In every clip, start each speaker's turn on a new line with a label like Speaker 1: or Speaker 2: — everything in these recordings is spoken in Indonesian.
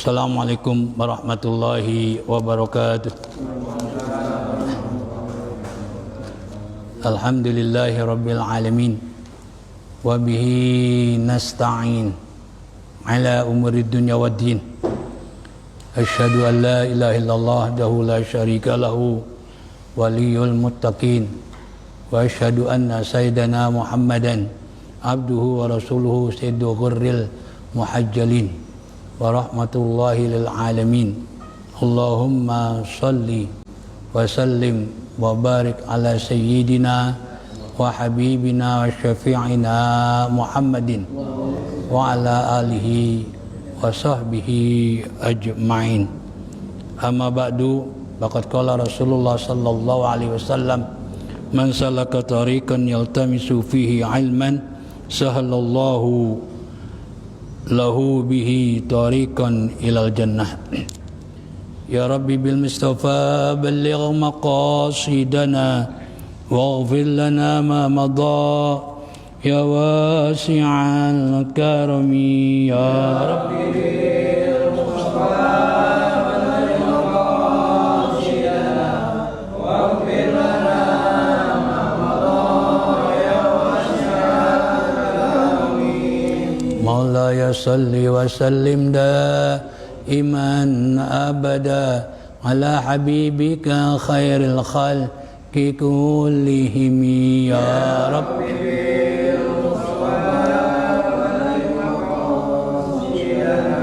Speaker 1: Assalamualaikum warahmatullahi wabarakatuh. Alhamdulillahi rabbil alamin. Wa bihi nasta'in ala umurid dunya waddin. Asyhadu an la ilaha illallah wahdahu la syarika lahu waliyul muttaqin. Wa asyhadu anna sayyidana Muhammadan abduhu wa rasuluhu sayyidul ghurril muhajjalin. Wa rahmatullahi lil alamin. Allahumma salli wa sallim wa barik ala sayyidina wa habibina wa syafi'ina Muhammadin wa ala alihi wa sahbihi ajma'in. Amma ba'du, faqad qala Rasulullah sallallahu alaihi wasallam, man salaka tariqan yaltamisu fihi ilman sahalallahu lahu bihi tariqan ilal jannah. Ya Rabbi bil Mustafa balligh maqasidana waghfir lana ma madha ya wasi'al karami. Ya Rabbi bil Mustafa balligh maqasidana waghfir lana ma madha ya wasi'al karami. Maulaya salli wa sallim daiman abada ala habibika khairil khalqi kullihim. Ya Rabbi bil Mustafa balligh maqasidana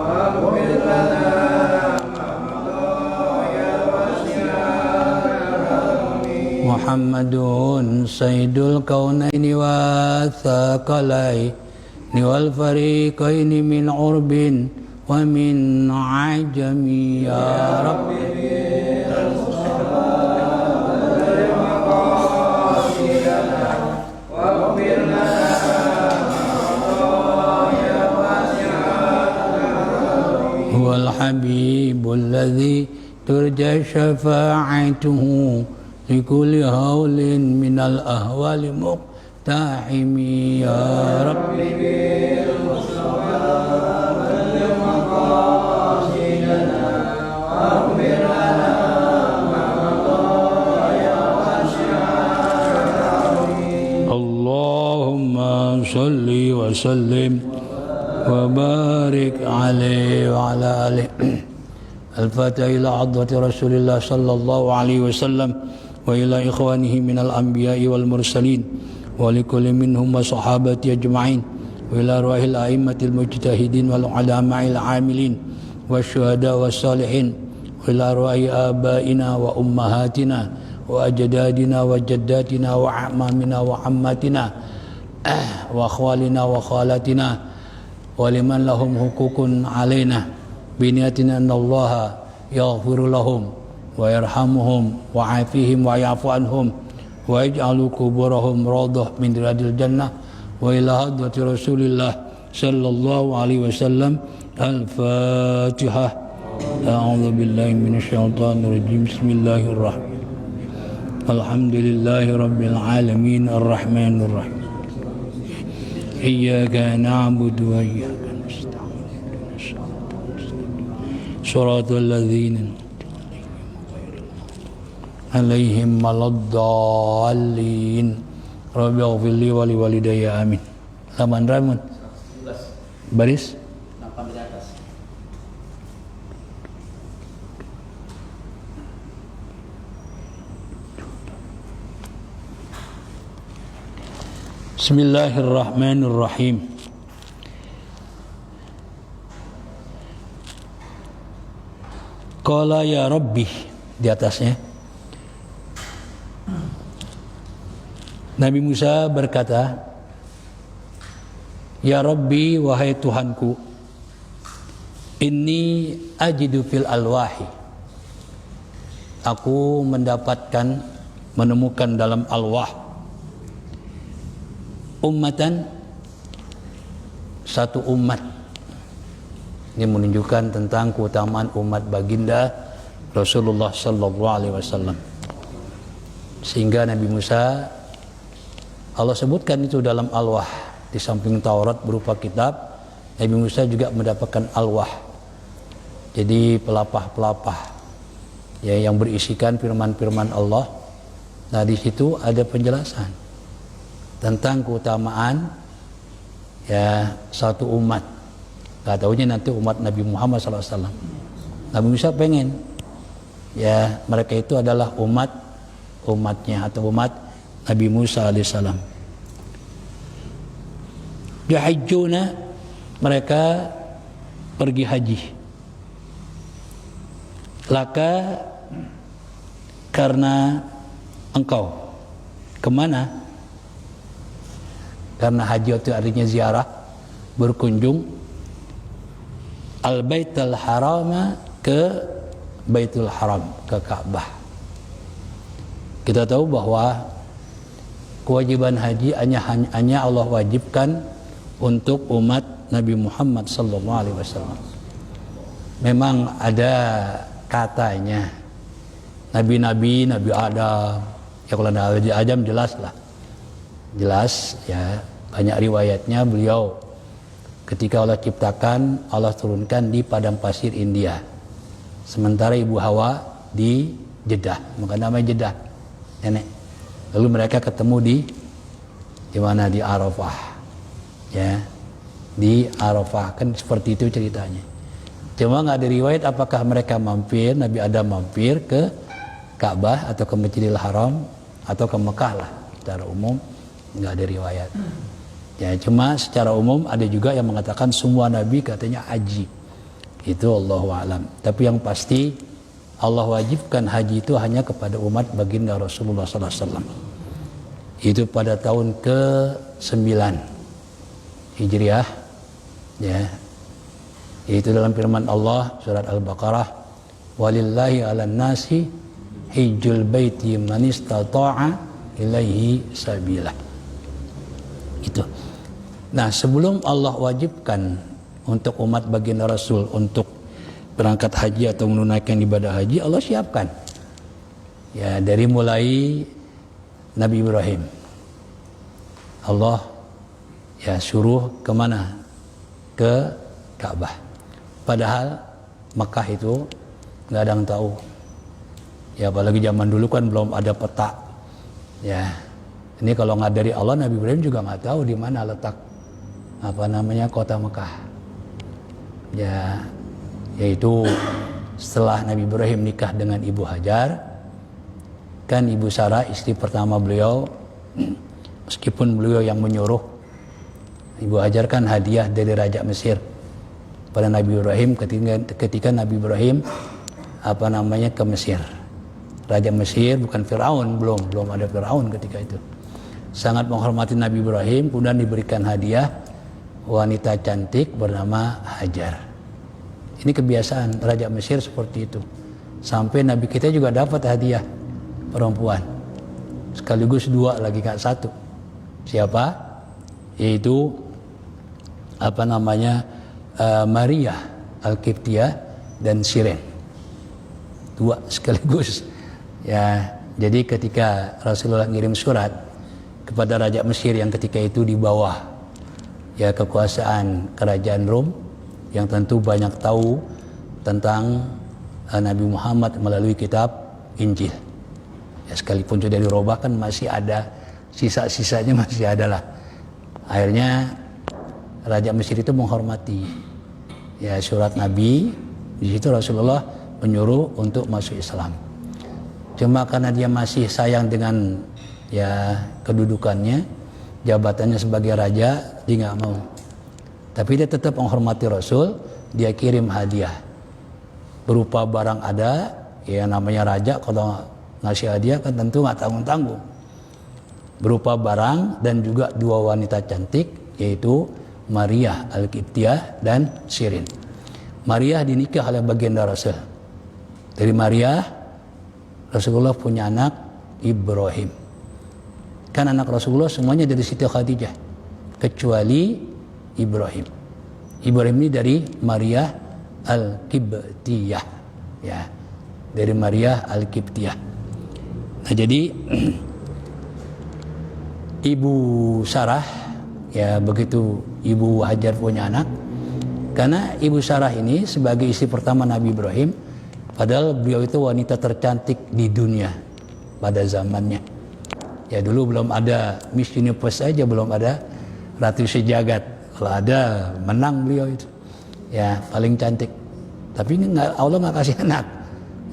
Speaker 1: waghfir lana ma madha ya wasi'al karami. Muhammadun sayyidul kaunaini wa thaqalaini wal fariqaini min urbin wa min ajami. Ya Rabbi bil Mustafa balligh maqasidana waghfir lana ma ya wasi'al karami. Huwal habibul ladzi turja syafa'atuhu likulli haulin minal ahwali muqtahimi. Ya Rabbi bil Mustafa balligh maqasidana waghfir lana ma madha ya wasi'al karami. Allahumma salli wa sallim wa barik alaihi wa ala alihi. Al-Fatiha ila hadrati Rasulillah sallallahu alaihi wasallam wa ila ikhwanihi minal anbiya'i wal mursalin wa likulli minhum wa sahabati ajma'in wa ila arwahil a'immatil mujtahidin wal ulama'il amilin wa syuhada wa salihin wa ila arwahi abaina wa ummahatina wa ajdadina wa jaddatina wa a'mamina wa ammatina wa akhwalina wa khalatina wa liman lahum hukukun alaina biniyatina annallaha yaghfiru lahum wa yarhamuhum wa afihim wa ya'fu anhum wa ij'alu kuburahum rawdah min riyadil jannah wa ila hadrati Rasulillah sallallahu alaihi wasallam. Al-Fatihah. A'udzu billahi minasyaitonir rajim. Bismillahirrahmanirrahim. Alhamdulillahi rabbil alamin arrahmanir rahim. Iyyaka na'budu wa iyyaka nasta'in. Shiratal ladzina alaihim maladdallin. Rabbi ighfirli wa li walidayya amin. Laman Ramun baris 8 di atas. Bismillahirrahmanirrahim. Qala ya Rabbi, di atasnya Nabi Musa berkata, ya Rabbi, wahai Tuhanku, inni ajidu fil alwahi, aku menemukan dalam alwah ummatan, satu umat. Ini menunjukkan tentang keutamaan umat baginda Rasulullah sallallahu alaihi wasallam. Sehingga Nabi Musa, Allah sebutkan itu dalam Al-Wah. Di samping Taurat berupa kitab, Nabi Musa juga mendapatkan Al-Wah, Jadi pelapah-pelapah ya yang berisikan firman-firman Allah. Nah di situ ada penjelasan tentang keutamaan ya satu umat. Gak taunya nanti umat Nabi Muhammad SAW. Nabi Musa pengen ya mereka itu adalah umatnya atau umat Nabi Musa alaihissalam. Yahajjuna, mereka pergi haji. Laka, karena engkau. Kemana? Karena haji itu artinya ziarah, berkunjung. Al-Baitul Harama, ke Baitul Haram, ke Ka'bah. Kita tahu bahwa kewajiban haji hanya Allah wajibkan untuk umat Nabi Muhammad SAW. Memang ada katanya nabi-nabi, Nabi Adam, ya kalau Nabi Adam jelas lah, jelas ya, banyak riwayatnya beliau ketika Allah ciptakan, Allah turunkan di padang pasir India, sementara ibu Hawa di Jeddah, maka namanya Jeddah, nenek. Lalu mereka ketemu di mana, di Arafah, ya, di Arafah, kan seperti itu ceritanya. Cuma nggak ada riwayat apakah mereka mampir, Nabi Adam mampir ke Ka'bah atau ke Masjidil Haram atau ke Mekah lah. Secara umum nggak ada riwayat. Ya, cuma secara umum ada juga yang mengatakan semua Nabi katanya haji. Itu Allahu a'lam. Tapi yang pasti Allah wajibkan haji itu hanya kepada umat baginda Rasulullah SAW. Itu pada tahun ke-9 Hijriah, ya. Itu dalam firman Allah surat Al-Baqarah, walillahi 'alan nasi hijjul baiti man istata'a ilaihi sabila. Itu. Nah, sebelum Allah wajibkan untuk umat baginda Rasul untuk berangkat haji atau menunaikan ibadah haji, Allah siapkan. Ya, dari mulai Nabi Ibrahim. Allah ya suruh kemana? Ke Ka'bah. Padahal Mekah itu nggak ada yang tahu. Ya, apalagi zaman dulu kan belum ada peta. Ya, ini kalau nggak dari Allah, Nabi Ibrahim juga nggak tahu di mana letak kota Mekah. Ya, yaitu setelah Nabi Ibrahim nikah dengan Ibu Hajar, kan Ibu Sarah istri pertama beliau, meskipun beliau yang menyuruh, Ibu Hajar kan hadiah dari Raja Mesir pada Nabi Ibrahim ketika Nabi Ibrahim ke Mesir. Raja Mesir bukan Firaun, belum ada Firaun ketika itu. Sangat menghormati Nabi Ibrahim, kemudian diberikan hadiah wanita cantik bernama Hajar. Ini kebiasaan Raja Mesir seperti itu. Sampai Nabi kita juga dapat hadiah perempuan. Sekaligus dua lagi, gak satu. Siapa? Yaitu Maria Al-Qibtiyah dan Siren. Dua sekaligus. Ya, jadi ketika Rasulullah ngirim surat kepada Raja Mesir yang ketika itu di bawah ya kekuasaan kerajaan Rom, yang tentu banyak tahu tentang Nabi Muhammad melalui kitab Injil. Ya, sekalipun sudah dirubah kan masih ada sisa-sisanya, masih ada lah. Akhirnya Raja Mesir itu menghormati ya surat Nabi. Di situ Rasulullah menyuruh untuk masuk Islam. Cuma karena dia masih sayang dengan ya kedudukannya, jabatannya sebagai raja, dia nggak mau. Tapi dia tetap menghormati Rasul. Dia kirim hadiah berupa barang ada, ya namanya raja kalau ngasih hadiah kan tentu nggak tanggung-tanggung. Berupa barang dan juga dua wanita cantik, yaitu Maria Al-Qibtiyah dan Sirin. Maria dinikah oleh baginda Rasul. Dari Maria Rasulullah punya anak Ibrahim. Kan anak Rasulullah semuanya dari Siti Khadijah kecuali Ibrahim. Ibrahim ini dari Maria Al-Qibtiyah, ya, dari Maria Al-Qibtiyah. Nah, jadi Ibu Sarah, ya begitu Ibu Hajar punya anak, Karena Ibu Sarah ini sebagai istri pertama Nabi Ibrahim, padahal beliau itu wanita tercantik di dunia pada zamannya. Ya dulu belum ada Miss Universe aja, belum ada Ratu Sejagat. Kalau ada, menang beliau itu. Ya paling cantik. Tapi Allah nggak kasih anak.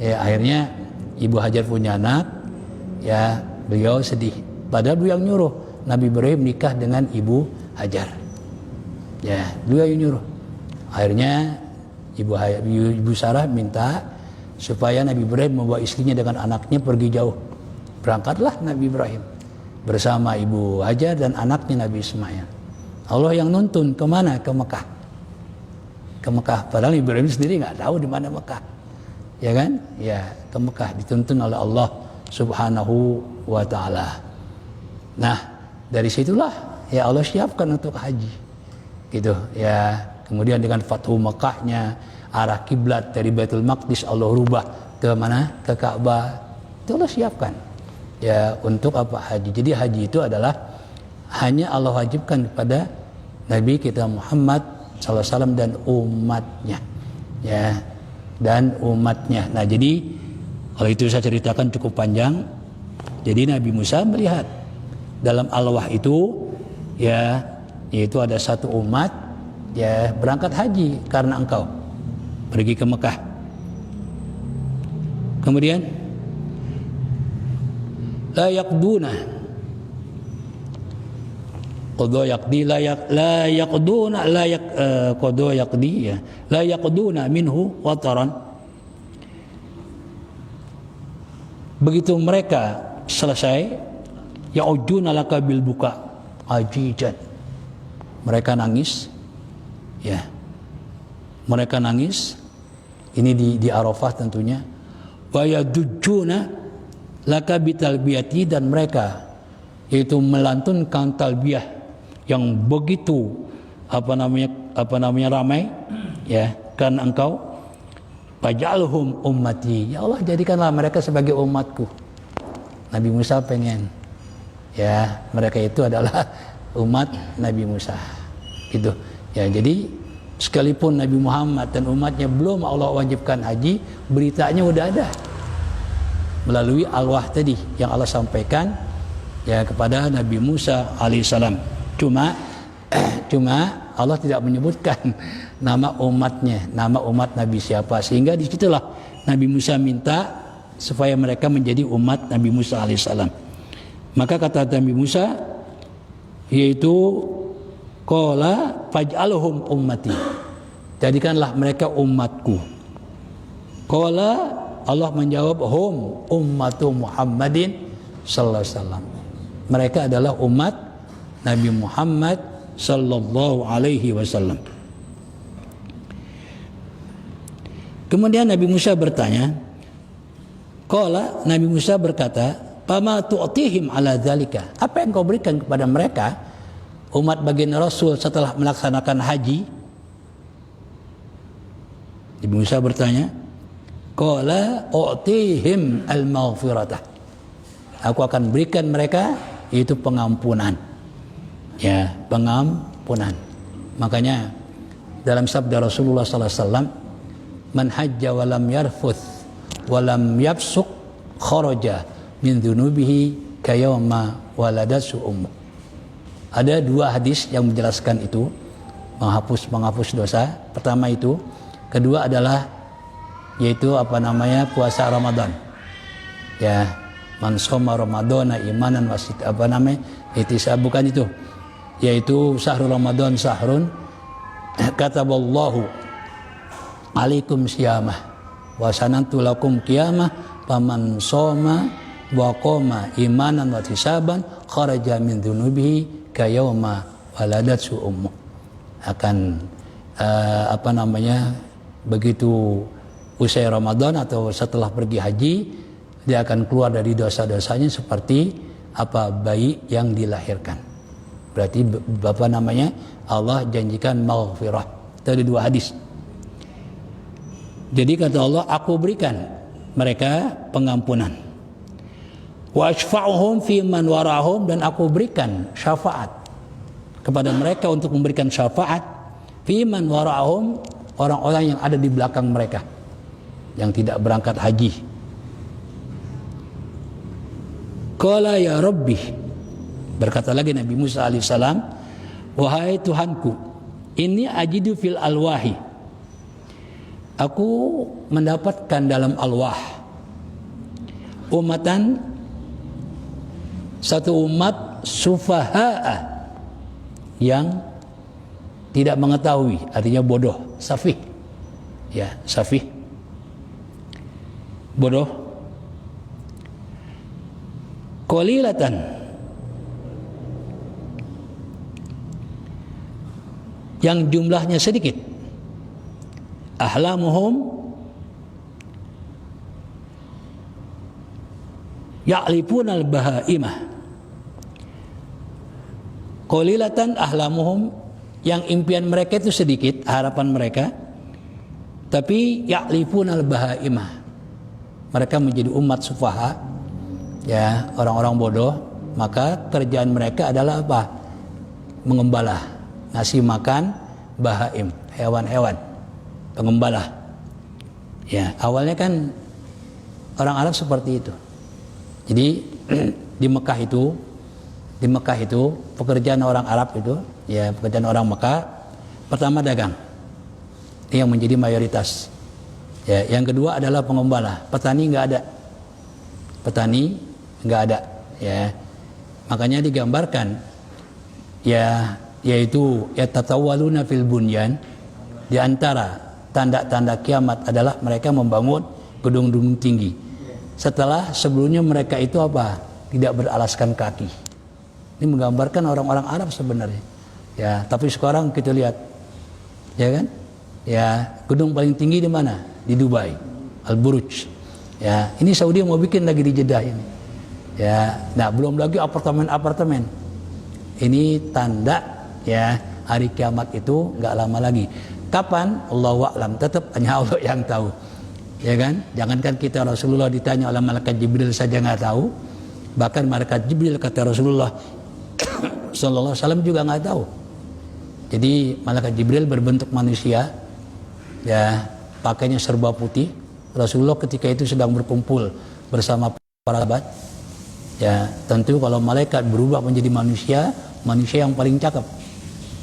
Speaker 1: Ya akhirnya Ibu Hajar punya anak. Ya beliau sedih. Padahal beliau yang nyuruh Nabi Ibrahim nikah dengan Ibu Hajar. Ya beliau yang nyuruh. Akhirnya Ibu Sarah minta supaya Nabi Ibrahim membawa istrinya dengan anaknya pergi jauh. Berangkatlah Nabi Ibrahim bersama Ibu Hajar dan anaknya Nabi Ismail. Allah yang nuntun kemana? Ke Mekah. Ke Mekah. Padahal Ibrahim sendiri nggak tahu di mana Mekah. Ya kan? Ya ke Mekah dituntun oleh Allah Subhanahu wa Ta'ala. Nah dari situlah ya Allah siapkan untuk haji. Gitu ya. Kemudian dengan Fathu Mekahnya, arah kiblat dari Baitul Maqdis Allah rubah ke mana? Ke Ka'bah. Itu Allah siapkan. Ya untuk apa haji. Jadi haji itu adalah hanya Allah wajibkan kepada Nabi kita Muhammad SAW dan umatnya. Ya dan umatnya. Nah jadi kalau itu saya ceritakan cukup panjang. Jadi Nabi Musa melihat dalam alwah itu ya yaitu ada satu umat ya berangkat haji karena engkau pergi ke Mekah. Kemudian la yaqduna qada yaqdi la yaqduna la qada yaqdi ya la yaqduna minhu wataran. Begitu mereka selesai ya'ujuna laka bil buka ajijan, mereka nangis ya, mereka nangis ini di Arafah tentunya. Wa yadujuna laka bitalbiyati, dan mereka yaitu melantunkan talbiyah yang begitu apa namanya ramai ya karena engkau. Faj'alhum ummati, ya Allah jadikanlah mereka sebagai umatku. Nabi Musa pengen ya mereka itu adalah umat Nabi Musa gitu ya. Jadi sekalipun Nabi Muhammad dan umatnya belum Allah wajibkan haji, beritanya udah ada melalui alwah tadi yang Allah sampaikan ya kepada Nabi Musa alaihissalam. Cuma Allah tidak menyebutkan nama umatnya, nama umat Nabi siapa, sehingga disitulah Nabi Musa minta supaya mereka menjadi umat Nabi Musa alaihissalam. Maka kata Nabi Musa yaitu qala faj'alhum ummati, jadikanlah mereka umatku. Qala Allah menjawab hum ummatu Muhammadin sallallahu alaihi wasallam, mereka adalah umat Nabi Muhammad sallallahu alaihi wasallam. Kemudian Nabi Musa bertanya, qala Nabi Musa berkata, "Fama tu'tihim ala dzalika?" Apa yang kau berikan kepada mereka umat baginda Rasul setelah melaksanakan haji? Nabi Musa bertanya, qala u'tihim al-maghfirata. Aku akan berikan mereka itu pengampunan. Ya, pengampunan. Makanya dalam sabda Rasulullah sallallahu alaihi wasallam, man hajja wa lam yarfuth wa lam yafsuq kharaja min dhunubihi kayawma waladatu ummu. Ada dua hadis yang menjelaskan itu, menghapus dosa. Pertama itu, kedua adalah yaitu puasa Ramadan. Ya, man shoma ramadhana imanan wasit bukan itu. Yaitu syahrul Ramadan sahrun kataballahu alaikum siyamah wa sanantu lakum qiyamah faman shoma wa qama imanan wa ihtisaban kharaja min dhunubihi kayawma waladatu ummu. Akan begitu usai Ramadan atau setelah pergi haji, dia akan keluar dari dosa-dosanya seperti bayi yang dilahirkan. Berarti Allah janjikan maghfirah. Itu ada dua hadis. Jadi kata Allah, aku berikan mereka pengampunan. Wa ashfa'uhum fi man warahum, dan aku berikan syafaat kepada mereka untuk memberikan syafaat Fiman wara'ahum, orang-orang yang ada di belakang mereka yang tidak berangkat haji. Qala ya Rabbi, berkata lagi Nabi Musa alaihissalam, wahai Tuhanku, inni ajidu fil alwahi, aku mendapatkan dalam alwah umatan, satu umat sufaha'a, yang tidak mengetahui, artinya bodoh, safih. Ya, safih, bodoh. Qalilatan, yang jumlahnya sedikit. Ahlamuhum ya'lifuna al-bahaimah. Qalilatan ahlamuhum, yang impian mereka itu sedikit, harapan mereka, tapi ya'lifuna al-bahaimah, mereka menjadi umat sufaha, ya, orang-orang bodoh. Maka kerjaan mereka adalah apa? Mengembala, ngasih makan bahaim, hewan-hewan, pengembala. Ya, awalnya kan orang Arab seperti itu. Jadi di Mekah itu pekerjaan orang Arab itu, ya, pekerjaan orang Mekah, pertama dagang, ini yang menjadi mayoritas. Ya, yang kedua adalah pengembala. Petani nggak ada. Ya, makanya digambarkan, ya, yaitu yatatawaluna fil bunyan, di antara tanda-tanda kiamat adalah mereka membangun gedung-gedung tinggi. Setelah sebelumnya mereka itu apa? Tidak beralaskan kaki. Ini menggambarkan orang-orang Arab sebenarnya. Ya, tapi sekarang kita lihat, ya kan? Ya, gedung paling tinggi di mana? Di Dubai, Al-Buruj. Ya, ini Saudi mau bikin lagi di Jeddah ini. Ya, nah belum lagi apartemen-apartemen. Ini tanda, ya, hari kiamat itu nggak lama lagi. Kapan? Allahu a'lam. Tetap hanya Allah yang tahu. Ya kan? Jangankan kita, Rasulullah ditanya oleh malaikat Jibril saja nggak tahu. Bahkan malaikat Jibril, kata Rasulullah sallallahu alaihi wasallam, juga nggak tahu. Jadi malaikat Jibril berbentuk manusia, ya, pakainya serba putih. Rasulullah ketika itu sedang berkumpul bersama para sahabat. Ya, tentu kalau malaikat berubah menjadi manusia yang paling cakep.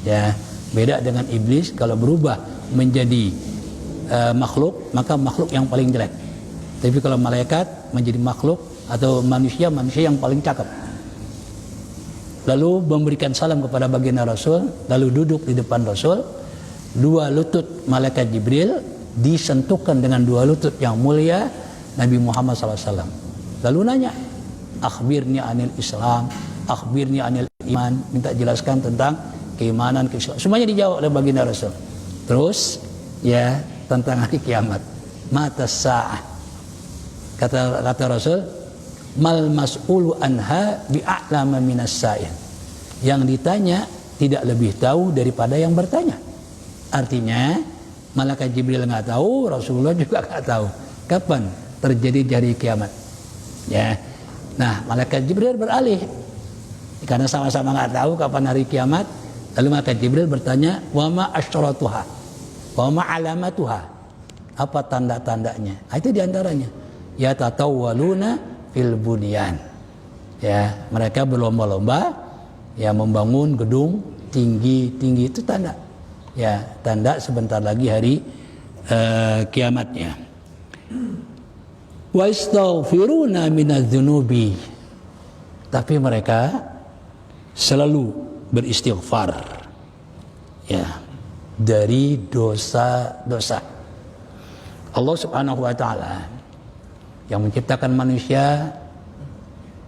Speaker 1: Ya, beda dengan iblis, kalau berubah menjadi makhluk, maka makhluk yang paling jelek. Tapi kalau malaikat menjadi makhluk atau manusia yang paling cakep. Lalu memberikan salam kepada baginda Rasul, lalu duduk di depan Rasul. Dua lutut malaikat Jibril disentuhkan dengan dua lutut yang mulia Nabi Muhammad SAW. Lalu nanya, akhbirni anil Islam, akhbirni anil iman, minta jelaskan tentang keimanan, keislaman. Semuanya dijawab oleh baginda Rasul. Terus, ya, tentang hari kiamat. Mata sa'ah. Kata Rasul, mal mas'ulu anha bi'a'lama minas sa'il. Yang ditanya tidak lebih tahu daripada yang bertanya. Artinya malaikat Jibril nggak tahu, Rasulullah juga nggak tahu kapan terjadi hari kiamat. Ya, nah malaikat Jibril beralih karena sama-sama nggak tahu kapan hari kiamat. Lalu malaikat Jibril bertanya, wa ma asyaratuha, wa ma alamatuha, apa tanda-tandanya? Itu diantaranya, ya tatawwaluna fil bunyan. Ya, mereka berlomba-lomba, ya, membangun gedung tinggi-tinggi. Itu tanda. Ya, tanda sebentar lagi hari kiamatnya. Wa istaghfiruna minadz-dzunubi, tapi mereka selalu beristighfar, ya, dari dosa-dosa. Allah Subhanahu wa taala yang menciptakan manusia,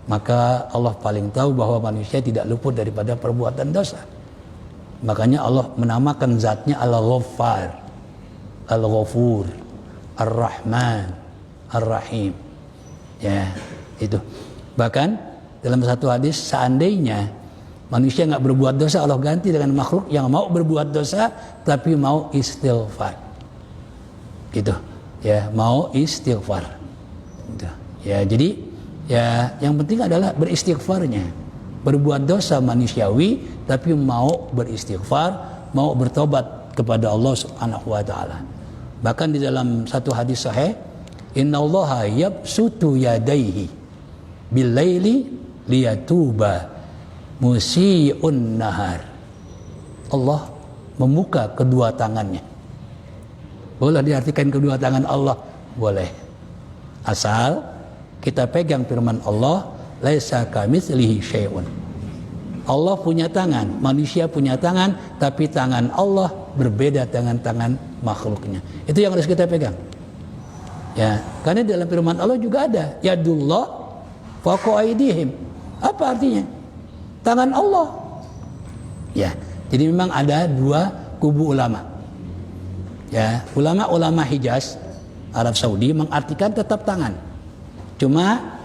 Speaker 1: maka Allah paling tahu bahwa manusia tidak luput daripada perbuatan dosa. Makanya Allah menamakan zatnya Al-Ghaffar, Al-Ghafur, Ar-Rahman, Ar-Rahim. Ya, itu. Bahkan dalam satu hadis, seandainya manusia nggak berbuat dosa, Allah ganti dengan makhluk yang mau berbuat dosa tapi mau istighfar. Gitu. Ya, mau istighfar. Gitu. Ya, jadi ya yang penting adalah beristighfarnya. Berbuat dosa manusiawi tapi mau beristighfar, mau bertobat kepada Allah Subhanahu wa taala. Bahkan di dalam satu hadis sahih, innallaha yabsutu yadayhi bil laili liyatuba musii'un nahar. Allah membuka kedua tangannya. Boleh diartikan kedua tangan Allah? Boleh. Asal kita pegang firman Allah, laisa kamitslihi syai'un. Allah punya tangan, manusia punya tangan, tapi tangan Allah berbeda dengan tangan makhluknya. Itu yang harus kita pegang. Ya, karena dalam firman Allah juga ada yadullah fawqa aydihim. Apa artinya? Tangan Allah. Ya, jadi memang ada dua kubu ulama. Ya, ulama-ulama Hijaz, Arab Saudi mengartikan tetap tangan. Cuma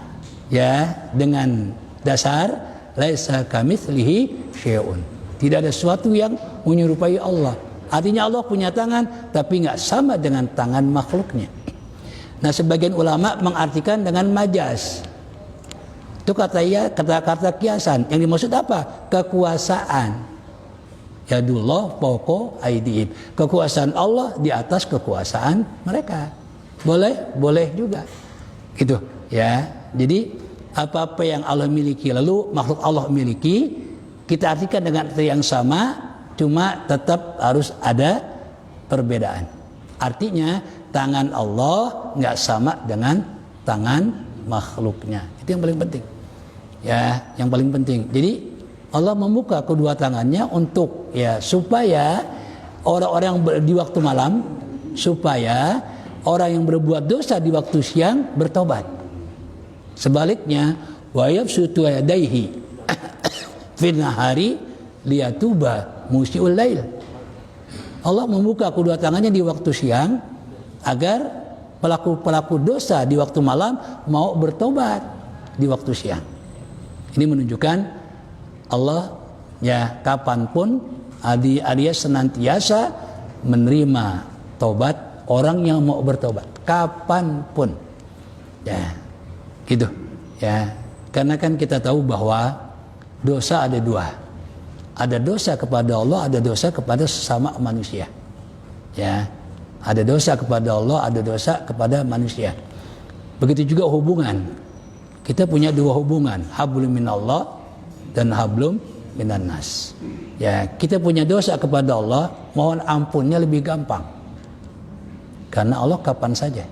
Speaker 1: ya dengan dasar laisa kamitslihi syai'un. Tidak ada sesuatu yang menyerupai Allah. Artinya Allah punya tangan tapi nggak sama dengan tangan makhluknya. Nah, sebagian ulama mengartikan dengan majaz. Itu kata kiasan. Yang dimaksud apa? Kekuasaan. Yadullah fawqa aydihim. Kekuasaan Allah di atas kekuasaan mereka. Boleh juga. Gitu ya. Jadi apa-apa yang Allah miliki lalu makhluk Allah miliki, kita artikan dengan arti yang sama, cuma tetap harus ada perbedaan. Artinya tangan Allah nggak sama dengan tangan makhluknya. Itu yang paling penting. Ya, yang paling penting. Jadi Allah membuka kedua tangannya untuk ya supaya orang-orang yang di waktu malam, supaya orang yang berbuat dosa di waktu siang bertobat. Sebaliknya, wa yabsutu yadayhi fil nahari liyatuba musii'ul lail. Allah membuka kedua tangannya di waktu siang agar pelaku-pelaku dosa di waktu malam mau bertobat di waktu siang. Ini menunjukkan Allah ya kapanpun dia senantiasa menerima tobat orang yang mau bertobat kapanpun ya gitu ya, karena kan kita tahu bahwa dosa ada dua, ada dosa kepada Allah, ada dosa kepada sesama manusia ya, ada dosa kepada Allah, ada dosa kepada manusia. Begitu juga hubungan, kita punya dua hubungan, hablum minallah dan hablum minan nas. Ya, kita punya dosa kepada Allah, mohon ampunnya lebih gampang. Karena Allah kapan saja.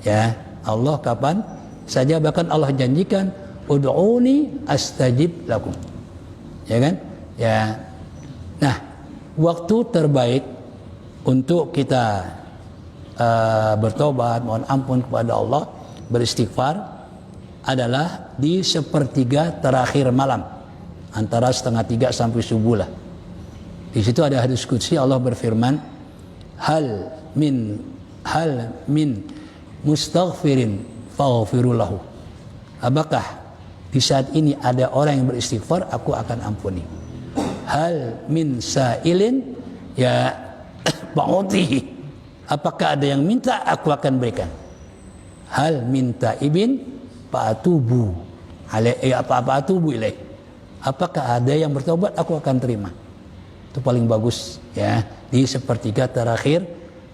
Speaker 1: Ya, Allah kapan saja, bahkan Allah janjikan ud'uni astajib lakum. Ya kan? Ya. Nah, waktu terbaik untuk kita bertobat, mohon ampun kepada Allah, beristighfar adalah di sepertiga terakhir malam, antara 2:30 sampai subuh lah. Di situ ada hadis qudsi, Allah berfirman, hal min mustaghfirin faghfiru lahu. Apakah di saat ini ada orang yang beristighfar, aku akan ampuni. Hal min sa'ilin ya ba'utihi. Apakah ada yang minta, aku akan berikan. Hal min taibin fa'atubu ilaih. Apakah ada yang bertobat, aku akan terima. Itu paling bagus ya di sepertiga terakhir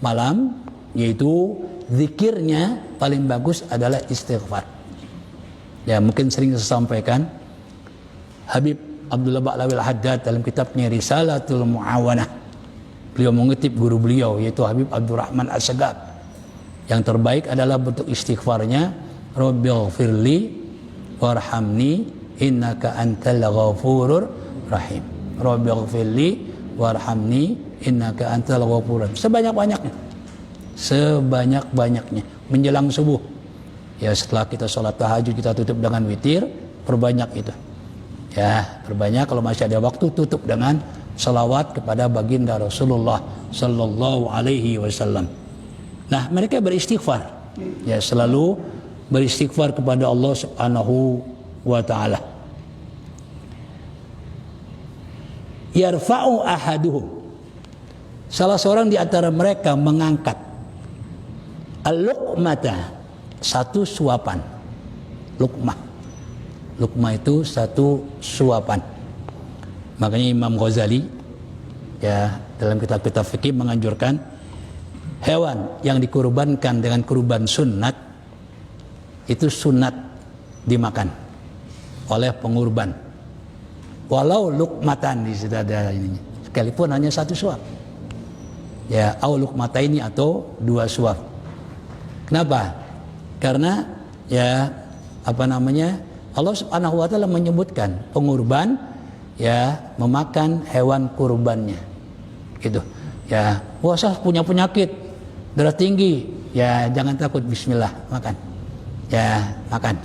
Speaker 1: malam, yaitu zikirnya paling bagus adalah istighfar. Ya, mungkin sering saya sampaikan, Habib Abdullah Ba'lawil Haddad dalam kitabnya Risalatul Mu'awanah, beliau mengutip guru beliau yaitu Habib Abdurrahman As-Sagab. Yang terbaik adalah bentuk istighfarnya, Rabbighfirli warhamni innaka antal ghafurur rahim. Rabbighfirli warhamni innaka antal ghafurur rahim. Sebanyak-banyaknya menjelang subuh. Ya, setelah kita sholat tahajud kita tutup dengan witir, perbanyak itu. Ya, perbanyak. Kalau masih ada waktu, tutup dengan salawat kepada baginda Rasulullah sallallahu alaihi wasallam. Nah, mereka beristighfar. Ya, selalu beristighfar kepada Allah Subhanahu wa taala. Yarfa'u ahaduhum. Salah seorang di antara mereka mengangkat al-luqmata, satu suapan. Luqmah. Luqmah itu satu suapan. Makanya Imam Ghazali ya dalam kitab-kitab fikih menganjurkan hewan yang dikurbankan dengan kurban sunat itu sunat dimakan oleh pengurban. Walau lukmatan, di situ ada ininya, sekalipun hanya satu suap. Ya, au lukmataini atau 2 suap. Kenapa? Karena ya Allah Subhanahu wa taala menyebutkan pengurban ya memakan hewan kurbannya. Gitu. Ya, saya punya penyakit darah tinggi, ya jangan takut, bismillah, makan. Ya, makan.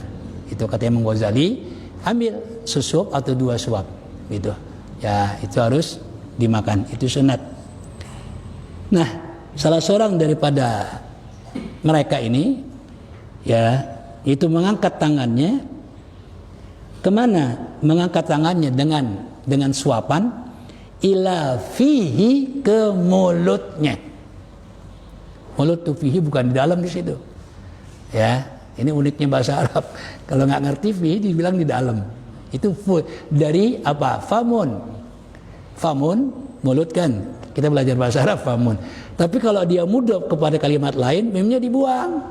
Speaker 1: Itu kata Imam Ghazali, ambil sesuap atau 2 suap gitu. Ya, itu harus dimakan, itu sunat. Nah, salah seorang daripada mereka ini ya itu mengangkat tangannya kemana? Mengangkat tangannya dengan suapan ila fihi, ke mulutnya. Mulut tuh fihi bukan di dalam di situ. Ya, ini uniknya bahasa Arab. Kalau nggak ngerti fihi dibilang di dalam. Itu dari apa? Famun. Famun, mulut kan. Kita belajar bahasa Arab famun. Tapi kalau dia mudhaf kepada kalimat lain, mimnya dibuang.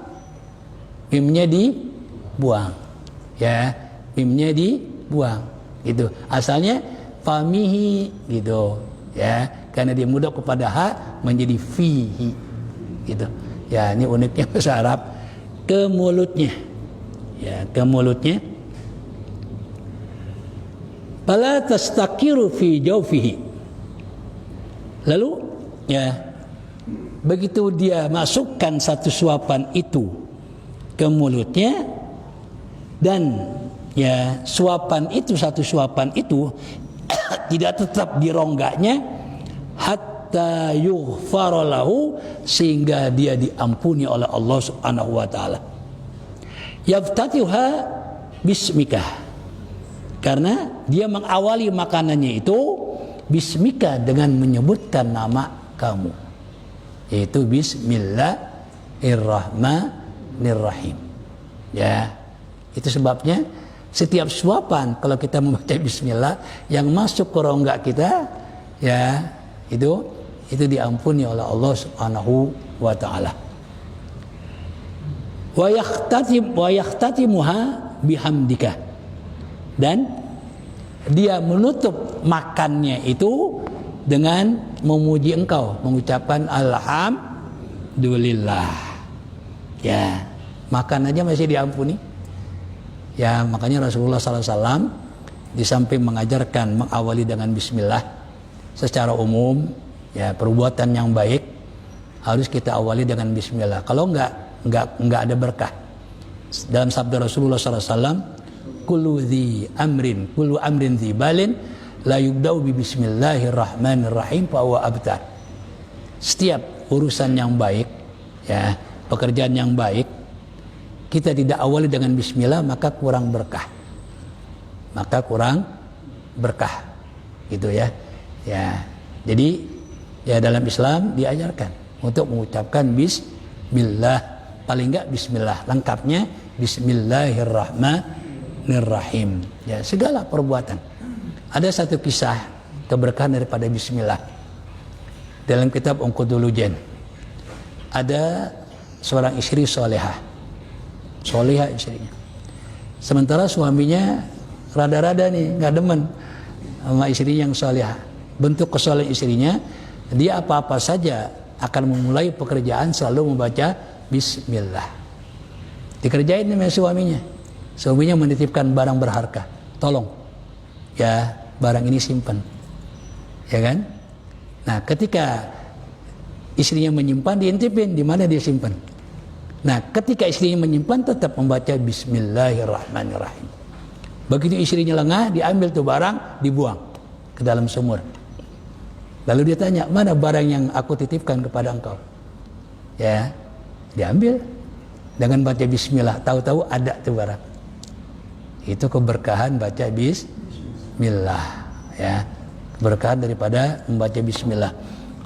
Speaker 1: Mimnya dibuang. Ya, mimnya dibuang. Gitu. Asalnya famihi gitu. Ya, karena dia mudhaf kepada ha menjadi fihi. Gitu. Ya, ini uniknya bahasa Arab. Ke mulutnya. Ya, ke mulutnya. Fala tastaqiru fi jawfihi. Lalu ya begitu dia masukkan satu suapan itu ke mulutnya dan ya suapan itu, satu suapan itu tidak tetap di rongganya hatta yughfara lahu, sehingga dia diampuni oleh Allah Subhanahu wa taala. Yaftatiha bismika, karena dia mengawali makanannya itu bismika, dengan menyebutkan nama kamu, yaitu bismillahirrahmanirrahim. Ya, itu sebabnya setiap suapan kalau kita membaca bismillah yang masuk ke rongga kita, ya itu diampuni oleh Allah Subhanahu wa taala. Wa yahtatimuha bihamdika, dan dia menutup makannya itu dengan memuji engkau, mengucapkan alhamdulillah. Ya, makan aja masih diampuni. Ya, makanya Rasulullah SAW di samping mengajarkan mengawali dengan bismillah secara umum, ya perbuatan yang baik harus kita awali dengan bismillah. Kalau enggak ada berkah. Dalam sabda Rasulullah SAW, kullu amrin dhi balin la yubda'u bi bismillahirrahmanirrahim fa huwa abtar. Setiap urusan yang baik, ya, pekerjaan yang baik, kita tidak awali dengan bismillah, maka kurang berkah. Gitu ya. Ya. Jadi ya dalam Islam diajarkan untuk mengucapkan bismillah, paling enggak bismillah, lengkapnya bismillahirrahmanirrahim. Ya, segala perbuatan. Ada satu kisah keberkahan daripada bismillah. Dalam kitab Unqudul Ujen ada seorang istri solehah istrinya. Sementara suaminya rada-rada nih nggak demen sama istrinya yang solehah. Bentuk kesolehan istrinya, dia apa-apa saja akan memulai pekerjaan selalu membaca bismillah. Dikerjain sama suaminya. Suaminya menitipkan barang berharga. Tolong, ya barang ini simpan. Ya kan? Nah, ketika istrinya menyimpan, diintipin di mana dia simpan. Nah, ketika istrinya menyimpan, tetap membaca bismillahirrahmanirrahim. Begitu istrinya lengah, diambil tuh barang, dibuang ke dalam sumur. Lalu dia tanya, mana barang yang aku titipkan kepada engkau? Ya, diambil dengan baca bismillah. Tahu-tahu ada tuh barang. Itu keberkahan baca bismillah, ya. Keberkahan daripada membaca bismillah.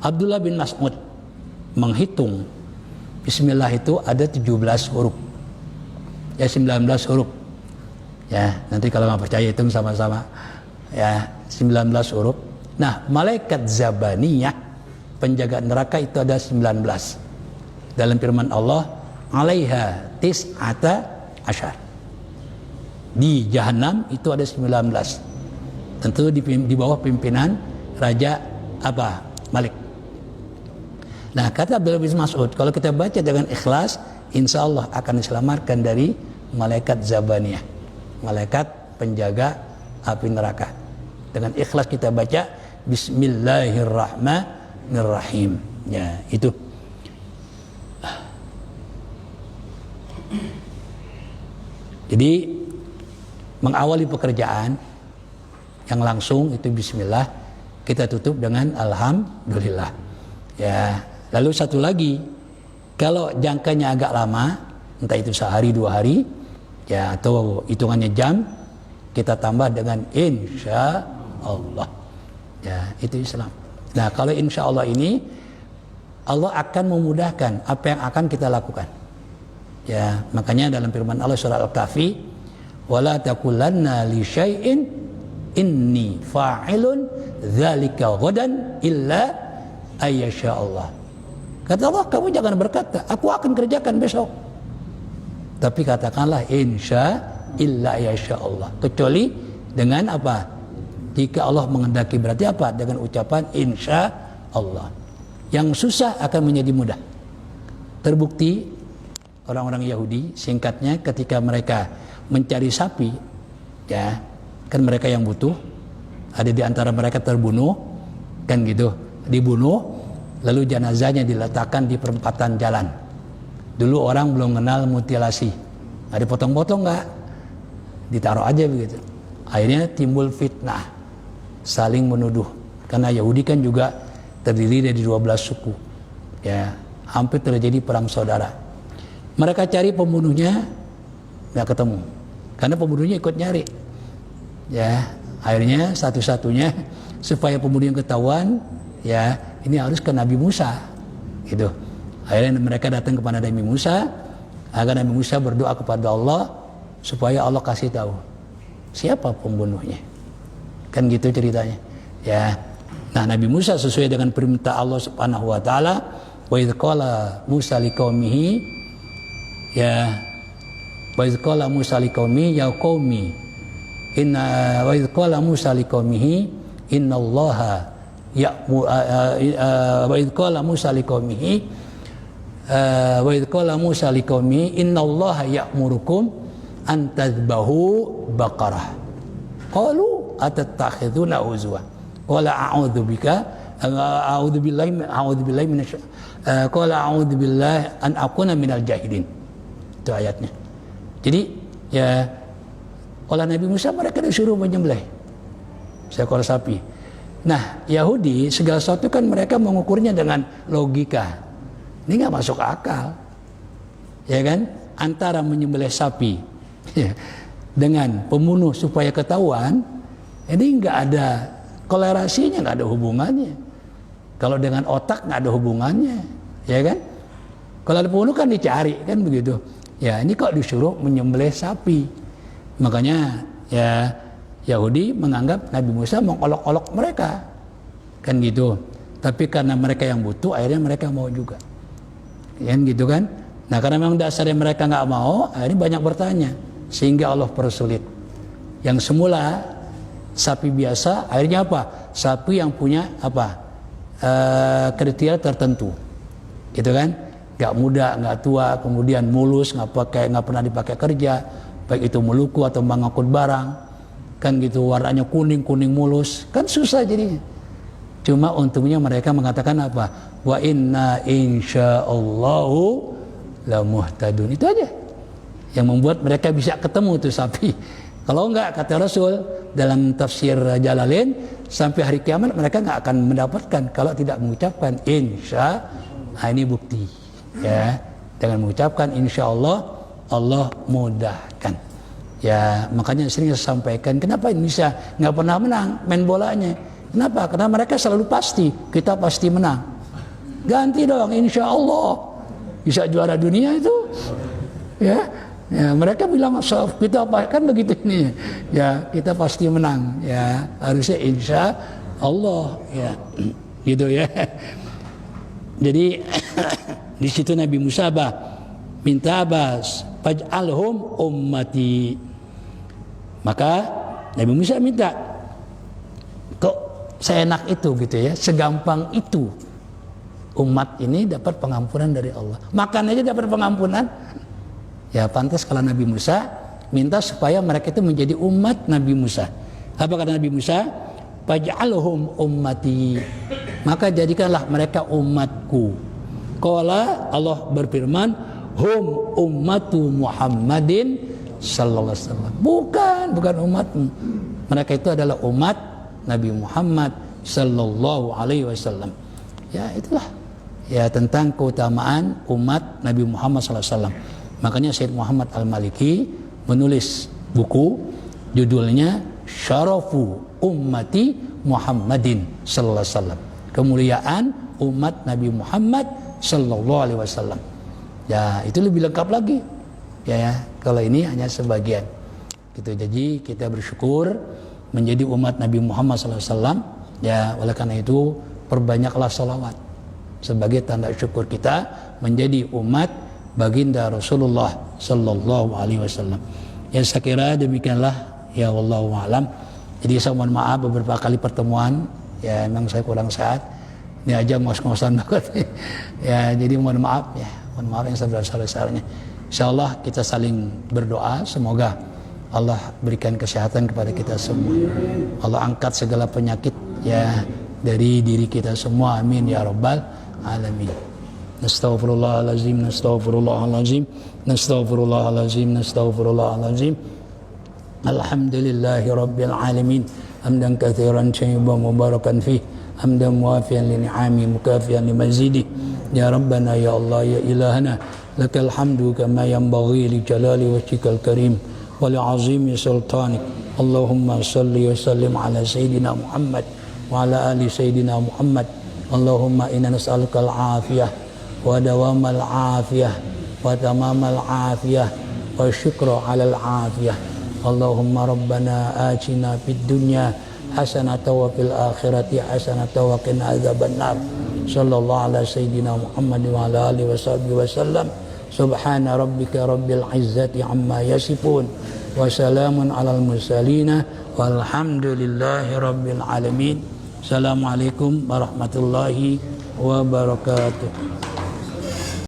Speaker 1: Abdullah bin Mas'ud menghitung bismillah itu ada 17 huruf. Ya, 19 huruf. Ya, nanti kalau nggak percaya hitung sama-sama. Ya, 19 huruf. Nah, malaikat zabaniyah, penjaga neraka itu ada 19. Dalam firman Allah, alaiha tis'ata asyar. Di jahanam itu ada 19. Tentu di bawah pimpinan Raja apa? Malik. Nah, kata Abdullah bin Mas'ud, kalau kita baca dengan ikhlas, insya Allah akan diselamatkan dari malaikat zabaniyah, malaikat penjaga api neraka. Dengan ikhlas kita baca Bismillahirrahmanirrahim. Ya, itu. Jadi mengawali pekerjaan yang langsung itu bismillah, kita tutup dengan alhamdulillah. Ya, lalu satu lagi, kalau jangkanya agak lama, entah itu sehari 2 hari, ya atau hitungannya jam, kita tambah dengan insya Allah. Ya, itu Islam. Nah, kalau insya Allah ini, Allah akan memudahkan apa yang akan kita lakukan. Ya, makanya dalam firman Allah surah Al-Kahfi, wala taqulanna li syai'in inni fa'ilun dzalika ghadan illa ayyasha Allah. Kata Allah, kamu jangan berkata aku akan kerjakan besok, tapi katakanlah insya illa ayyasha Allah, kecuali dengan apa? Jika Allah menghendaki, berarti apa? Dengan ucapan insya Allah. Yang susah akan menjadi mudah. Terbukti orang-orang Yahudi, singkatnya, ketika mereka mencari sapi, ya kan mereka yang butuh, ada di antara mereka terbunuh, kan gitu, dibunuh, lalu jenazahnya diletakkan di perempatan jalan. Dulu orang belum kenal mutilasi, nggak dipotong-potong, nggak, ditaruh aja begitu. Akhirnya timbul fitnah, saling menuduh, karena Yahudi kan juga terdiri dari 12 suku, ya, hampir terjadi perang saudara. Mereka cari pembunuhnya, nggak ketemu, karena pembunuhnya ikut nyari. Ya, akhirnya satu-satunya supaya pembunuh yang ketahuan, ya ini harus ke Nabi Musa, gitu. Akhirnya mereka datang kepada Nabi Musa, agar Nabi Musa berdoa kepada Allah supaya Allah kasih tahu siapa pembunuhnya, kan gitu ceritanya. Ya, nah Nabi Musa sesuai dengan perintah Allah Subhanahu Wa Taala, wa idz qala Musa liqaumihi, ya, wa idz qala Musa liqaumihi ya qaumi inna wa idz qala Musa liqaumihi innallaha ya'muru wa idz qala Musa liqaumihi wa idz qala Musa liqaumihi innallaha ya'murukum an tadhbahu baqarah qalu atattakhiduna huzwa qala a'udzu bika a'udzu billahi minasy qala a'udzu billahi an akuna minal jahilin. Itu ayatnya. Jadi ya, oleh Nabi Musa mereka disuruh menyembelih seekor sapi. Nah, Yahudi segala sesuatu kan mereka mengukurnya dengan logika. Ini nggak masuk akal, ya kan? Antara menyembelih sapi dengan pembunuh supaya ketahuan, ini nggak ada kolerasinya, nggak ada hubungannya. Kalau dengan otak nggak ada hubungannya, ya kan? Kalau ada pembunuh kan dicari, kan begitu. Ya, ini kok disuruh menyembelih sapi. Makanya ya Yahudi menganggap Nabi Musa mengolok-olok mereka, kan gitu. Tapi karena mereka yang butuh, akhirnya mereka mau juga, kan gitu kan. Nah, karena memang dasarnya mereka nggak mau, akhirnya banyak bertanya, sehingga Allah persulit. Yang semula sapi biasa, akhirnya apa? Sapi yang punya apa? Kriteria tertentu, gitu kan? Nggak muda, nggak tua, kemudian mulus, nggak pernah dipakai kerja, baik itu meluku atau mengangkut barang, kan gitu, warnanya kuning mulus, kan susah jadinya. Cuma untungnya mereka mengatakan apa? Wa inna insyaallahu la muhtadun. Itu aja yang membuat mereka bisa ketemu tuh sapi. Kalau enggak, kata Rasul dalam tafsir Jalalain, sampai hari kiamat mereka enggak akan mendapatkan kalau tidak mengucapkan insya. Nah, ini bukti, ya, dengan mengucapkan insya Allah, Allah mudahkan. Ya, makanya sering saya sampaikan, kenapa Indonesia nggak pernah menang main bolanya? Kenapa? Karena mereka selalu pasti, kita pasti menang. Ganti dong, insya Allah bisa juara dunia itu. Ya, ya mereka bilang kita kan begitu ini. Ya, kita pasti menang. Ya, harusnya insya Allah, ya. Gitu ya. Jadi di situ Nabi Musa minta faj'alhum ummati. Maka Nabi Musa minta, kok seenak itu gitu ya, segampang itu umat ini dapat pengampunan dari Allah. Makan aja dapat pengampunan. Ya pantas kalau Nabi Musa minta supaya mereka itu menjadi umat Nabi Musa. Apa kata Nabi Musa? Faj'alhum ummati. Maka jadikanlah mereka umatku. Qala, Allah berfirman, hum ummatu Muhammadin sallallahu alaihi wasallam. Bukan umatmu. Mereka itu adalah umat Nabi Muhammad sallallahu alaihi wasallam. Ya itulah ya tentang keutamaan umat Nabi Muhammad sallallahu alaihi wasallam. Makanya Syed Muhammad Al-Maliki menulis buku judulnya Syarafu Ummati Muhammadin sallallahu alaihi wasallam. Kemuliaan umat Nabi Muhammad sallallahu alaihi wasallam. Ya, itu lebih lengkap lagi. Ya, kalau ini hanya sebagian. Gitu. Jadi kita bersyukur menjadi umat Nabi Muhammad sallallahu alaihi wasallam. Ya, oleh karena itu perbanyaklah salawat sebagai tanda syukur kita menjadi umat baginda Rasulullah sallallahu alaihi wasallam. Ya saya kira demikianlah ya wallahu a'lam. Jadi saya mohon maaf beberapa kali pertemuan ya memang saya kurang sehat. Ini aja ngos-ngosan banget. Ya jadi mohon maaf ya. Mohon maaf yang sebesar-besarnya. Insyaallah kita saling berdoa semoga Allah berikan kesehatan kepada kita semua. Allah angkat segala penyakit ya dari diri kita semua. Amin ya rabbal alamin. Nastaghfirullahalazim, nastaghfirullahalazim, nastaghfirullahalazim, nastaghfirullahalazim. Alhamdulillahi rabbil alamin. Hamdan katsiran thayyiban mubarakan fih. Hamdan muwafiyan li ni'ami mukafiyan li mazidi. Ya Rabbana ya Allah ya ilahana. Lakal hamdu kama yanbaghi li jalali wajhikal karim wa li azimi sultanik. Allahumma salli wa sallim ala sayyidina Muhammad wa ala ali sayyidina Muhammad. Allahumma inna nas'aluka al-afiyah wa dawamal afiyah wa tamamal afiyah wa syukra alal afiyah. Allahumma rabbana atina fid dunya hasanatan wa fil akhirati hasanatan wa qina adzabannar. Sallallahu ala sayyidina Muhammad wa ala alihi wa sahbihi wa sallam. Subhana rabbika rabbil izzati amma yasifun wa salamun alal mursalin walhamdulillahi rabbil alamin. Assalamualaikum warahmatullahi wabarakatuh.